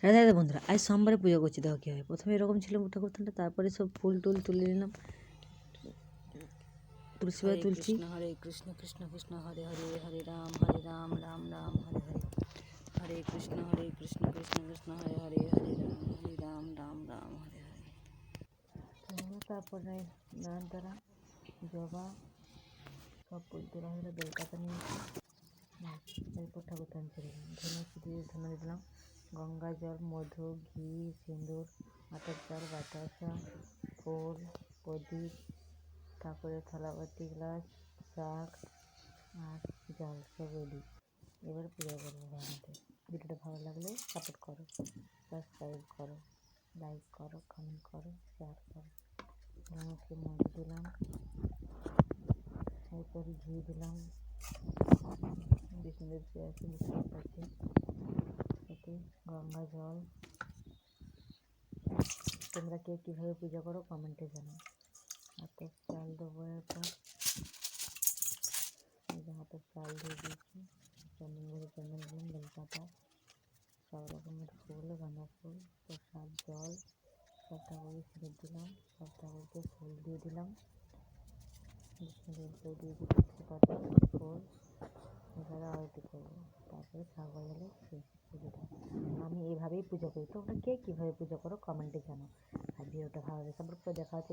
রাধা রাধা বন্ধুরা, আজ সোমবারে পুজো করছি। দেখো কী হয়। প্রথমে এরকম ছিল ঠাকুরথানটা, তারপরে সব ফুল টুল তুলে নিলাম, তুলসী পাতা তুলছি। হরে কৃষ্ণ কৃষ্ণ কৃষ্ণ হরে হরে, হরে রাম রাম রাম হরে হরে। হরে কৃষ্ণ কৃষ্ণ কৃষ্ণ হরে হরে, হরে রাম রাম হরে হরে। তারপরে নয়নতারা, জবা সব ফুল তোলা হয়ে গেলে বেলপাতা নিয়েছি। এরপর ঠাকুরথান ছেড়ে ধনে দিলাম, গঙ্গা জল, মধু, ঘি, সিঁদুর, আতপ চাল, বাতাসা, ফুল, প্রদীপ, ঠাকুরের থালাবাটি, গ্লাস, শাক আর জল সব রেডি। এবার পূজা করবো ঘরেতে। ভিডিওটা ভালো লাগলে সাপোর্ট করো, সাবস্ক্রাইব করো, লাইক করো, কমেন্ট করো, শেয়ার করো। আমাকে মধু দিলাম, এরপর ঘি দিলাম, বিষ্ণুদেব শুয়ে আছে, বিষ্ণুর কাছে, সাথে গঙ্গা জল। তোমরা কে কীভাবে পূজা করো কমেন্টে জানাও। হাতের চাল দেবো, এরপর হাতের চাল দিয়ে দিয়েছি, চন্দন ঘরে চন্দন দিলাম, বেলপাতা, সব রকমের ফুল, গাঁদা ফুল, প্রসাদ, জল সব ঠাকুরকে ফেরত দিলাম, সব ঠাকুরকে ফুল দিয়ে দিলাম, বিষ্ণুদেবকে দিয়ে দিচ্ছি পাতা ফুল। এবারে আরতি করবো, তারপরে ছাগল হলে শেষ পুজোটা। আমি এভাবেই পুজো করি। তোমরা কে কীভাবে পুজো করো কমেন্টে জানাও। আর ভিডিওটা ভালো লাগে সাপোর্ট করে। দেখা হচ্ছে